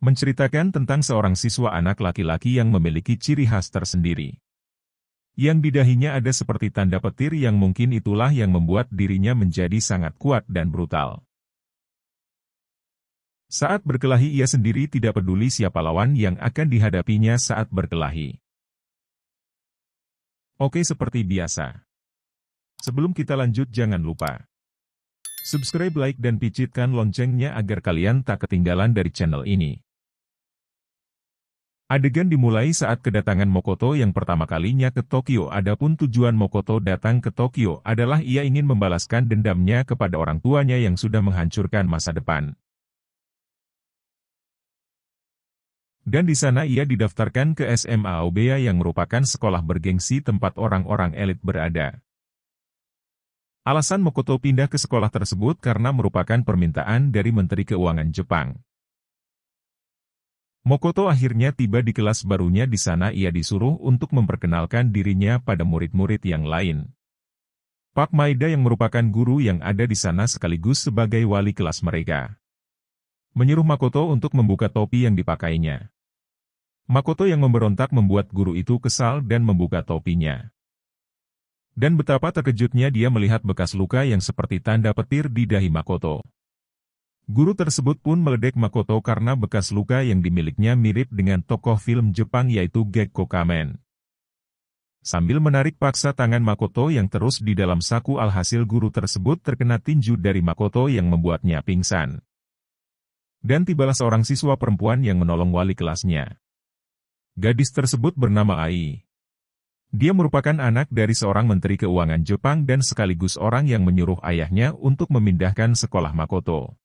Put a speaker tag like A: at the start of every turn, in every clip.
A: Menceritakan tentang seorang siswa anak laki-laki yang memiliki ciri khas tersendiri. Yang di dahinya ada seperti tanda petir yang mungkin itulah yang membuat dirinya menjadi sangat kuat dan brutal. Saat berkelahi ia sendiri tidak peduli siapa lawan yang akan dihadapinya saat berkelahi. Oke, seperti biasa. Sebelum kita lanjut jangan lupa subscribe, like, dan picitkan loncengnya agar kalian tak ketinggalan dari channel ini. Adegan dimulai saat kedatangan Makoto yang pertama kalinya ke Tokyo. Adapun tujuan Makoto datang ke Tokyo adalah ia ingin membalaskan dendamnya kepada orang tuanya yang sudah menghancurkan masa depan. Dan di sana ia didaftarkan ke SMA Aobeya yang merupakan sekolah bergengsi tempat orang-orang elit berada. Alasan Makoto pindah ke sekolah tersebut karena merupakan permintaan dari Menteri Keuangan Jepang. Makoto akhirnya tiba di kelas barunya. Di sana ia disuruh untuk memperkenalkan dirinya pada murid-murid yang lain. Pak Maeda yang merupakan guru yang ada di sana sekaligus sebagai wali kelas mereka menyuruh Makoto untuk membuka topi yang dipakainya. Makoto yang memberontak membuat guru itu kesal dan membuka topinya. Dan betapa terkejutnya dia melihat bekas luka yang seperti tanda petir di dahi Makoto. Guru tersebut pun meledek Makoto karena bekas luka yang dimilikinya mirip dengan tokoh film Jepang yaitu Gekko Kamen. Sambil menarik paksa tangan Makoto yang terus di dalam saku, alhasil guru tersebut terkena tinju dari Makoto yang membuatnya pingsan. Dan tibalah seorang siswa perempuan yang menolong wali kelasnya. Gadis tersebut bernama Ai. Dia merupakan anak dari seorang menteri keuangan Jepang dan sekaligus orang yang menyuruh ayahnya untuk memindahkan sekolah Makoto.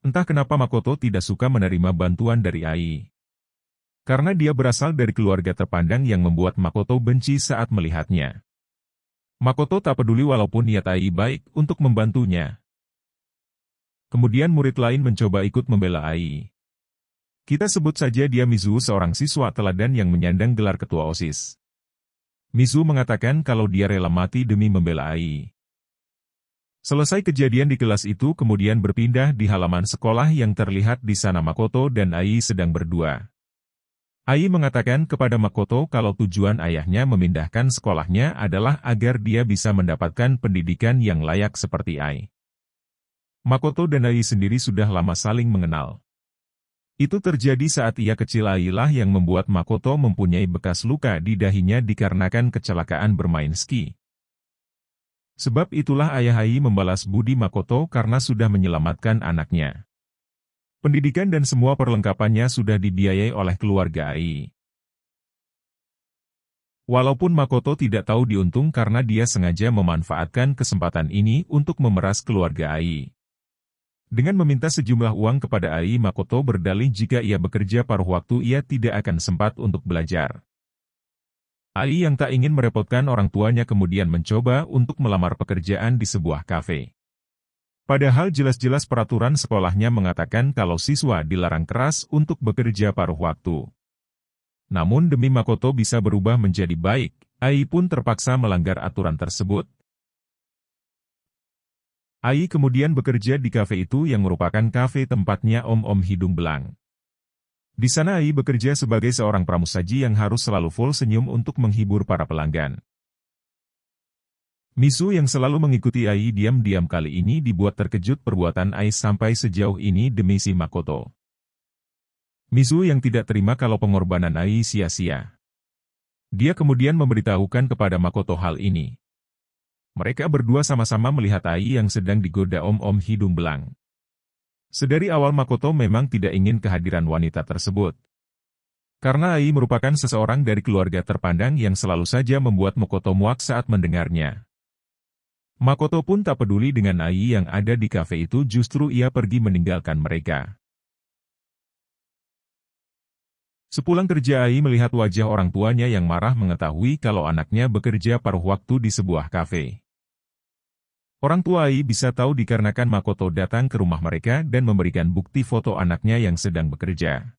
A: Entah kenapa Makoto tidak suka menerima bantuan dari Ai. Karena dia berasal dari keluarga terpandang yang membuat Makoto benci saat melihatnya. Makoto tak peduli walaupun niat Ai baik untuk membantunya. Kemudian murid lain mencoba ikut membela Ai. Kita sebut saja dia Mizu, seorang siswa teladan yang menyandang gelar ketua OSIS. Mizu mengatakan kalau dia rela mati demi membela Ai. Selesai kejadian di kelas itu kemudian berpindah di halaman sekolah yang terlihat di sana Makoto dan Ai sedang berdua. Ai mengatakan kepada Makoto kalau tujuan ayahnya memindahkan sekolahnya adalah agar dia bisa mendapatkan pendidikan yang layak seperti Ai. Makoto dan Ai sendiri sudah lama saling mengenal. Itu terjadi saat ia kecil. Ai lah yang membuat Makoto mempunyai bekas luka di dahinya dikarenakan kecelakaan bermain ski. Sebab itulah ayah Ai membalas budi Makoto karena sudah menyelamatkan anaknya. Pendidikan dan semua perlengkapannya sudah dibiayai oleh keluarga Ai. Walaupun Makoto tidak tahu diuntung karena dia sengaja memanfaatkan kesempatan ini untuk memeras keluarga Ai. Dengan meminta sejumlah uang kepada Ai, Makoto berdalih jika ia bekerja paruh waktu ia tidak akan sempat untuk belajar. Ai yang tak ingin merepotkan orang tuanya kemudian mencoba untuk melamar pekerjaan di sebuah kafe. Padahal jelas-jelas peraturan sekolahnya mengatakan kalau siswa dilarang keras untuk bekerja paruh waktu. Namun demi Makoto bisa berubah menjadi baik, Ai pun terpaksa melanggar aturan tersebut. Ai kemudian bekerja di kafe itu yang merupakan kafe tempatnya Om-Om Hidung Belang. Di sana Ai bekerja sebagai seorang pramusaji yang harus selalu full senyum untuk menghibur para pelanggan. Mizu yang selalu mengikuti Ai diam-diam kali ini dibuat terkejut perbuatan Ai sampai sejauh ini demi si Makoto. Mizu yang tidak terima kalau pengorbanan Ai sia-sia. Dia kemudian memberitahukan kepada Makoto hal ini. Mereka berdua sama-sama melihat Ai yang sedang digoda Om-Om Hidung Belang. Sedari awal Makoto memang tidak ingin kehadiran wanita tersebut. Karena Ai merupakan seseorang dari keluarga terpandang yang selalu saja membuat Makoto muak saat mendengarnya. Makoto pun tak peduli dengan Ai yang ada di kafe itu, justru ia pergi meninggalkan mereka. Sepulang kerja Ai melihat wajah orang tuanya yang marah mengetahui kalau anaknya bekerja paruh waktu di sebuah kafe. Orang tua Ai bisa tahu dikarenakan Makoto datang ke rumah mereka dan memberikan bukti foto anaknya yang sedang bekerja.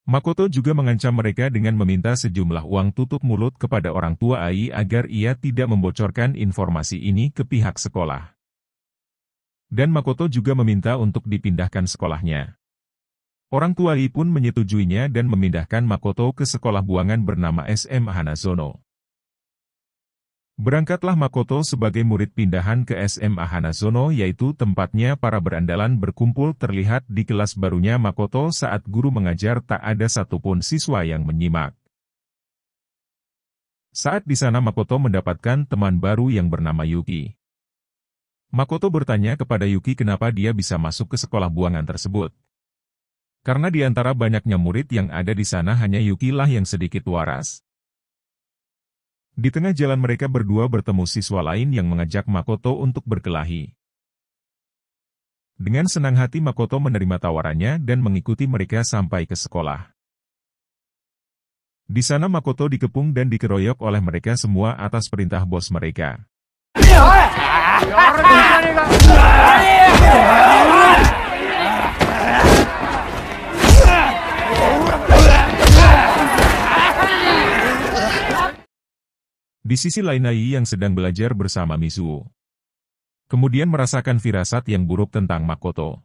A: Makoto juga mengancam mereka dengan meminta sejumlah uang tutup mulut kepada orang tua Ai agar ia tidak membocorkan informasi ini ke pihak sekolah. Dan Makoto juga meminta untuk dipindahkan sekolahnya. Orang tua Ai pun menyetujuinya dan memindahkan Makoto ke sekolah buangan bernama SMA Hanazono. Berangkatlah Makoto sebagai murid pindahan ke SMA Hanazono, yaitu tempatnya para berandalan berkumpul. Terlihat di kelas barunya Makoto saat guru mengajar tak ada satupun siswa yang menyimak. Saat di sana Makoto mendapatkan teman baru yang bernama Yuki. Makoto bertanya kepada Yuki kenapa dia bisa masuk ke sekolah buangan tersebut. Karena di antara banyaknya murid yang ada di sana hanya Yuki lah yang sedikit waras. Di tengah jalan mereka berdua bertemu siswa lain yang mengajak Makoto untuk berkelahi. Dengan senang hati Makoto menerima tawarannya dan mengikuti mereka sampai ke sekolah. Di sana Makoto dikepung dan dikeroyok oleh mereka semua atas perintah bos mereka. Di sisi lain Ai yang sedang belajar bersama Mizuo. Kemudian merasakan firasat yang buruk tentang Makoto.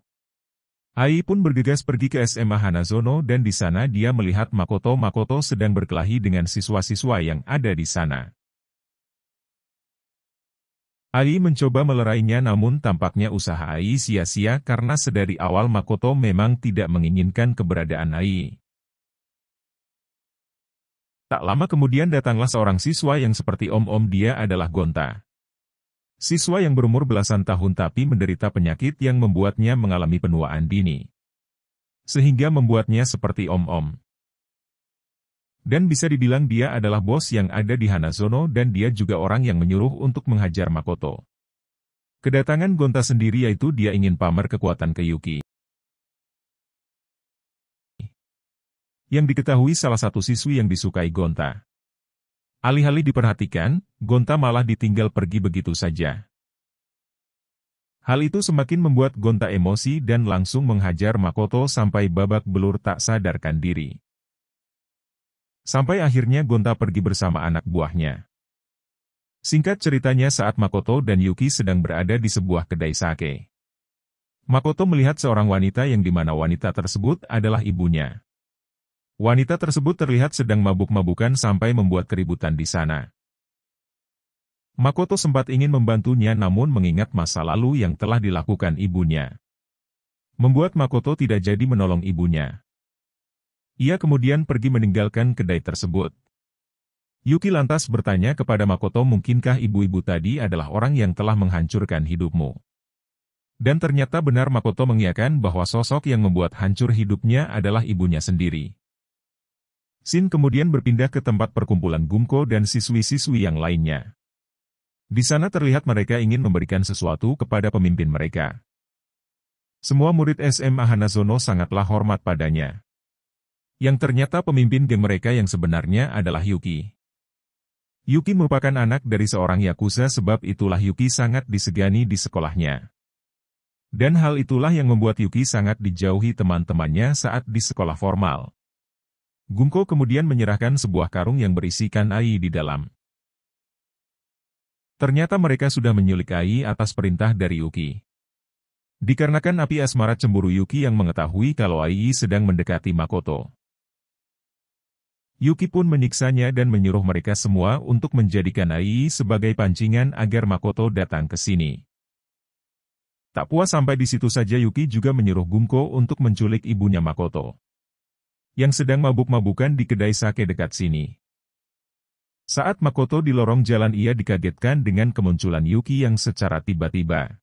A: Ai pun bergegas pergi ke SMA Hanazono dan di sana dia melihat Makoto sedang berkelahi dengan siswa-siswa yang ada di sana. Ai mencoba melerainya namun tampaknya usaha Ai sia-sia karena sedari awal Makoto memang tidak menginginkan keberadaan Ai. Tak lama kemudian datanglah seorang siswa yang seperti om-om, dia adalah Gonta. Siswa yang berumur belasan tahun tapi menderita penyakit yang membuatnya mengalami penuaan dini. Sehingga membuatnya seperti om-om. Dan bisa dibilang dia adalah bos yang ada di Hanazono dan dia juga orang yang menyuruh untuk menghajar Makoto. Kedatangan Gonta sendiri yaitu dia ingin pamer kekuatan ke Yuki. Yang diketahui salah satu siswi yang disukai Gonta. Alih-alih diperhatikan, Gonta malah ditinggal pergi begitu saja. Hal itu semakin membuat Gonta emosi dan langsung menghajar Makoto sampai babak belur tak sadarkan diri. Sampai akhirnya Gonta pergi bersama anak buahnya. Singkat ceritanya saat Makoto dan Yuki sedang berada di sebuah kedai sake. Makoto melihat seorang wanita yang dimana wanita tersebut adalah ibunya. Wanita tersebut terlihat sedang mabuk-mabukan sampai membuat keributan di sana. Makoto sempat ingin membantunya namun mengingat masa lalu yang telah dilakukan ibunya. Membuat Makoto tidak jadi menolong ibunya. Ia kemudian pergi meninggalkan kedai tersebut. Yuki lantas bertanya kepada Makoto, mungkinkah ibu-ibu tadi adalah orang yang telah menghancurkan hidupmu? Dan ternyata benar, Makoto mengiyakan bahwa sosok yang membuat hancur hidupnya adalah ibunya sendiri. Shin kemudian berpindah ke tempat perkumpulan Gumko dan siswi-siswi yang lainnya. Di sana terlihat mereka ingin memberikan sesuatu kepada pemimpin mereka. Semua murid SMA Hanazono sangatlah hormat padanya. Yang ternyata pemimpin geng mereka yang sebenarnya adalah Yuki. Yuki merupakan anak dari seorang Yakuza, sebab itulah Yuki sangat disegani di sekolahnya. Dan hal itulah yang membuat Yuki sangat dijauhi teman-temannya saat di sekolah formal. Gumko kemudian menyerahkan sebuah karung yang berisikan Ai di dalam. Ternyata mereka sudah menyulik Ai atas perintah dari Yuki. Dikarenakan api asmara cemburu Yuki yang mengetahui kalau Ai sedang mendekati Makoto. Yuki pun menyiksanya dan menyuruh mereka semua untuk menjadikan Ai sebagai pancingan agar Makoto datang ke sini. Tak puas sampai di situ saja, Yuki juga menyuruh Gumko untuk menculik ibunya Makoto, yang sedang mabuk-mabukan di kedai sake dekat sini. Saat Makoto di lorong jalan, ia dikagetkan dengan kemunculan Yuki yang secara tiba-tiba.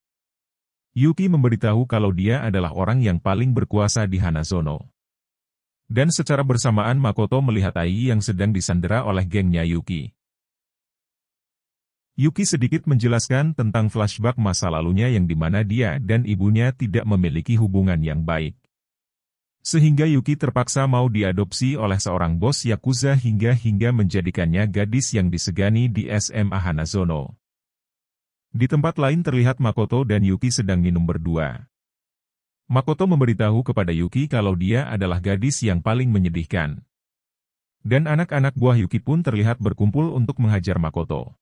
A: Yuki memberitahu kalau dia adalah orang yang paling berkuasa di Hanazono. Dan secara bersamaan Makoto melihat Ai yang sedang disandera oleh gengnya Yuki. Yuki sedikit menjelaskan tentang flashback masa lalunya yang dimana dia dan ibunya tidak memiliki hubungan yang baik. Sehingga Yuki terpaksa mau diadopsi oleh seorang bos Yakuza hingga menjadikannya gadis yang disegani di SMA Hanazono. Di tempat lain terlihat Makoto dan Yuki sedang minum berdua. Makoto memberitahu kepada Yuki kalau dia adalah gadis yang paling menyedihkan. Dan anak-anak buah Yuki pun terlihat berkumpul untuk menghajar Makoto.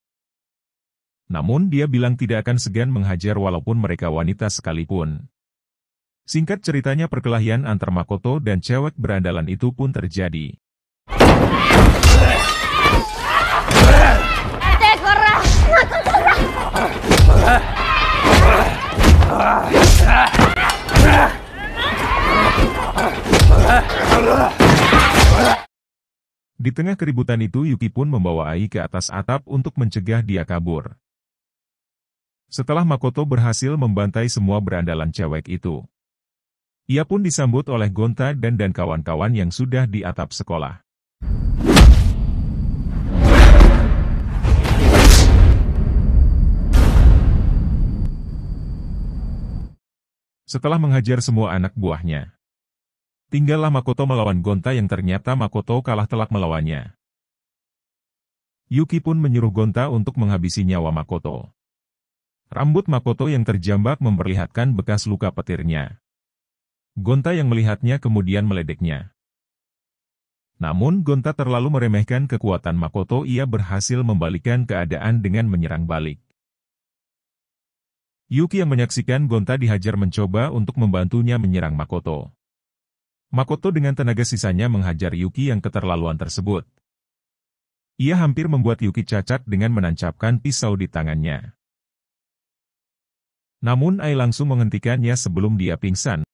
A: Namun dia bilang tidak akan segan menghajar walaupun mereka wanita sekalipun. Singkat ceritanya perkelahian antar Makoto dan cewek berandalan itu pun terjadi. Di tengah keributan itu Yuki pun membawa Ai ke atas atap untuk mencegah dia kabur. Setelah Makoto berhasil membantai semua berandalan cewek itu, ia pun disambut oleh Gonta dan kawan-kawan yang sudah di atap sekolah. Setelah menghajar semua anak buahnya, tinggallah Makoto melawan Gonta yang ternyata Makoto kalah telak melawannya. Yuki pun menyuruh Gonta untuk menghabisi nyawa Makoto. Rambut Makoto yang terjambak memperlihatkan bekas luka petirnya. Gonta yang melihatnya kemudian meledeknya. Namun Gonta terlalu meremehkan kekuatan Makoto, ia berhasil membalikkan keadaan dengan menyerang balik. Yuki yang menyaksikan Gonta dihajar mencoba untuk membantunya menyerang Makoto. Makoto dengan tenaga sisanya menghajar Yuki yang keterlaluan tersebut. Ia hampir membuat Yuki cacat dengan menancapkan pisau di tangannya. Namun Ai langsung menghentikannya sebelum dia pingsan.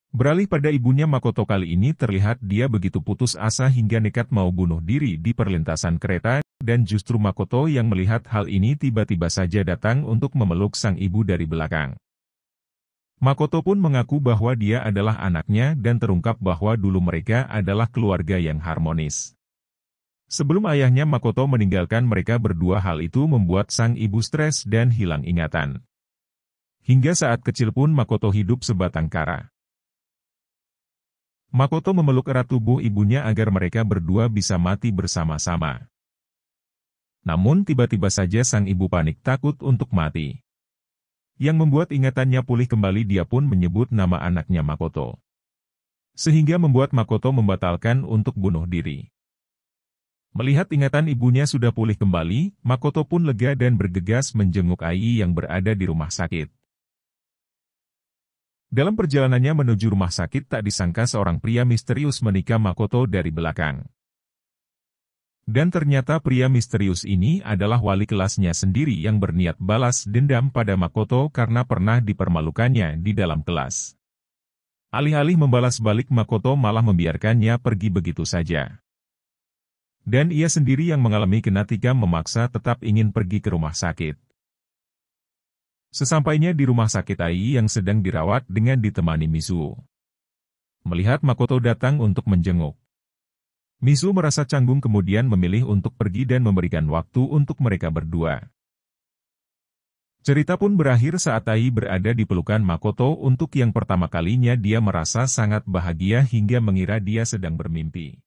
A: Beralih pada ibunya Makoto kali ini terlihat dia begitu putus asa hingga nekat mau bunuh diri di perlintasan kereta, dan justru Makoto yang melihat hal ini tiba-tiba saja datang untuk memeluk sang ibu dari belakang. Makoto pun mengaku bahwa dia adalah anaknya dan terungkap bahwa dulu mereka adalah keluarga yang harmonis. Sebelum ayahnya Makoto meninggalkan mereka berdua, hal itu membuat sang ibu stres dan hilang ingatan. Hingga saat kecil pun Makoto hidup sebatang kara. Makoto memeluk erat tubuh ibunya agar mereka berdua bisa mati bersama-sama. Namun tiba-tiba saja sang ibu panik takut untuk mati. Yang membuat ingatannya pulih kembali, dia pun menyebut nama anaknya Makoto. Sehingga membuat Makoto membatalkan untuk bunuh diri. Melihat ingatan ibunya sudah pulih kembali, Makoto pun lega dan bergegas menjenguk Ai yang berada di rumah sakit. Dalam perjalanannya menuju rumah sakit, tak disangka seorang pria misterius menikam Makoto dari belakang. Dan ternyata pria misterius ini adalah wali kelasnya sendiri yang berniat balas dendam pada Makoto karena pernah dipermalukannya di dalam kelas. Alih-alih membalas balik, Makoto malah membiarkannya pergi begitu saja. Dan ia sendiri yang mengalami kenatikam memaksa tetap ingin pergi ke rumah sakit. Sesampainya di rumah sakit, Ai yang sedang dirawat dengan ditemani Mizuo. Melihat Makoto datang untuk menjenguk, Mizuo merasa canggung kemudian memilih untuk pergi dan memberikan waktu untuk mereka berdua. Cerita pun berakhir saat Ai berada di pelukan Makoto. Untuk yang pertama kalinya dia merasa sangat bahagia hingga mengira dia sedang bermimpi.